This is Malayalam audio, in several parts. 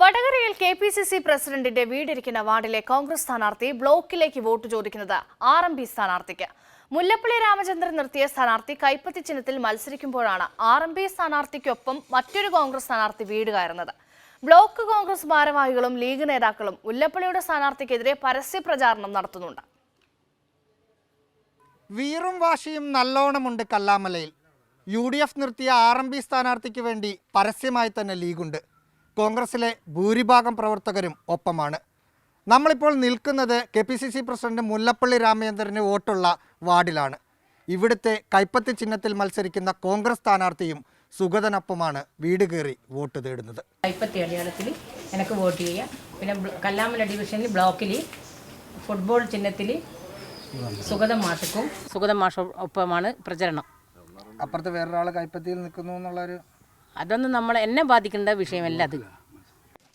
വടകരയിൽ കെപിസിസി പ്രസിഡന്റിന്റെ വീടിരിക്കുന്ന വാർഡിലെ കോൺഗ്രസ് സ്ഥാനാർത്ഥി ബ്ലോക്കിലേക്ക് വോട്ട് ചോദിക്കുന്നത് ആർഎംപി സ്ഥാനാർത്ഥിക്ക്. മുല്ലപ്പള്ളി രാമചന്ദ്രൻ നിർത്തിയ സ്ഥാനാർത്ഥി കൈപ്പത്തി ചിഹ്നത്തിൽ മത്സരിക്കുമ്പോഴാണ് ആർഎംപി സ്ഥാനാർത്ഥിക്കൊപ്പം മറ്റൊരു കോൺഗ്രസ് സ്ഥാനാർത്ഥി വീട് കയറുന്നത്. ബ്ലോക്ക് കോൺഗ്രസ് ഭാരവാഹികളും ലീഗ് നേതാക്കളും മുല്ലപ്പള്ളിയുടെ സ്ഥാനാർത്ഥിക്കെതിരെ പരസ്യ പ്രചാരണം നടത്തുന്നുണ്ട്. വീറും വാശിയും നല്ലോണമുണ്ട് കല്ലാമലയിൽ. UDF നിർത്തിയ ആർഎംപി സ്ഥാനാർത്ഥിക്ക് വേണ്ടി പരസ്യമായി തന്നെ ലീഗുണ്ട്. കോൺഗ്രസിലെ ഭൂരിഭാഗം പ്രവർത്തകരും ഒപ്പമാണ്. നമ്മളിപ്പോൾ നിൽക്കുന്നത് കെപിസിസി പ്രസിഡന്റ് മുല്ലപ്പള്ളി രാമചന്ദ്രന് വോട്ടുള്ള വാർഡിലാണ്. ഇവിടുത്തെ കൈപ്പത്തി ചിഹ്നത്തിൽ മത്സരിക്കുന്ന കോൺഗ്രസ് സ്ഥാനാർത്ഥിയും സുഗതനൊപ്പമാണ് വീട് കയറി വോട്ട് തേടുന്നത്. കൈപ്പത്തി അടയാളത്തിൽ എനിക്ക് വോട്ട് ചെയ്യാം. പിന്നെ കല്ലാമല ഡിവിഷനിൽ ബ്ലോക്കിൽ ഫുട്ബോൾ ചിഹ്നത്തിൽ സുഗതം മാഷ ഒപ്പമാണ് പ്രചരണം. അപ്പുറത്ത് വേറൊരാൾ കൈപ്പത്തിയിൽ നിൽക്കുന്നു എന്നുള്ളൊരു അതൊന്നും എന്നെ ബാധിക്കേണ്ട വിഷയമല്ല. അത്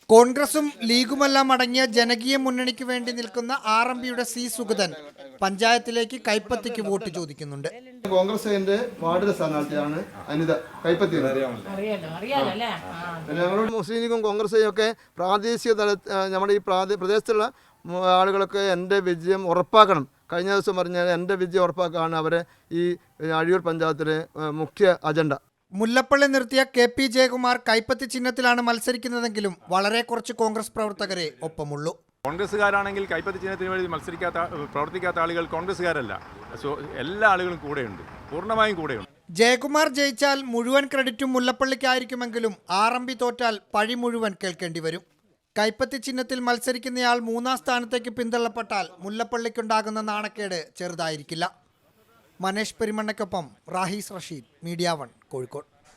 കോൺഗ്രസും ലീഗുമെല്ലാം അടങ്ങിയ ജനകീയ മുന്നണിക്ക് വേണ്ടി നിൽക്കുന്ന ആർഎംപിയുടെ സി സുഗതൻ പഞ്ചായത്തിലേക്ക് കൈപ്പത്തിക്ക് വോട്ട് ചോദിക്കുന്നുണ്ട്. കോൺഗ്രസിന്റെ വാർഡിലെ സ്ഥാനാർത്ഥിയാണ് അനിത കൈപ്പത്തി. ഞങ്ങളുടെ മുസ്ലിം ലീഗും കോൺഗ്രസും ഒക്കെ പ്രാദേശിക നമ്മുടെ ഈ പ്രദേശത്തുള്ള ആളുകളൊക്കെ എൻ്റെ വിജയം ഉറപ്പാക്കണം. കഴിഞ്ഞ ദിവസം പറഞ്ഞാൽ എൻ്റെ വിജയം ഉറപ്പാക്കാണ് അവരെ ഈ അഴിയൂർ പഞ്ചായത്തിലെ മുഖ്യ അജണ്ട. മുല്ലപ്പള്ളി നിർത്തിയ KP ജയകുമാർ കൈപ്പത്തി ചിഹ്നത്തിലാണ് മത്സരിക്കുന്നതെങ്കിലും വളരെ കുറച്ച് കോൺഗ്രസ് പ്രവർത്തകരെ ഒപ്പമുള്ളൂ. കോൺഗ്രസ്സുകാരാണെങ്കിൽ കൈപ്പത്തി ചിഹ്നത്തിന് വേണ്ടി പ്രവർത്തിക്കാത്ത ആളുകൾ കോൺഗ്രസ്സുകാരല്ല. എല്ലാ ആളുകളും കൂടെയുണ്ട്, പൂർണ്ണമായും കൂടെയുണ്ട്. ജയകുമാർ ജയിച്ചാൽ മുഴുവൻ ക്രെഡിറ്റും മുല്ലപ്പള്ളിക്കായിരിക്കുമെങ്കിലും ആർഎംപി തോറ്റാൽ പഴി മുഴുവൻ കേൾക്കേണ്ടി വരും. കൈപ്പത്തി ചിഹ്നത്തിൽ മത്സരിക്കുന്നയാൾ 3ാം സ്ഥാനത്തേക്ക് പിന്തള്ളപ്പെട്ടാൽ മുല്ലപ്പള്ളിക്കുണ്ടാകുന്ന നാണക്കേട് ചെറുതായിരിക്കില്ല. മനേഷ് പെരുമണ്ണയ്ക്കൊപ്പം റാഹീസ് റഷീദ്, മീഡിയ 1, കോഴിക്കോട്.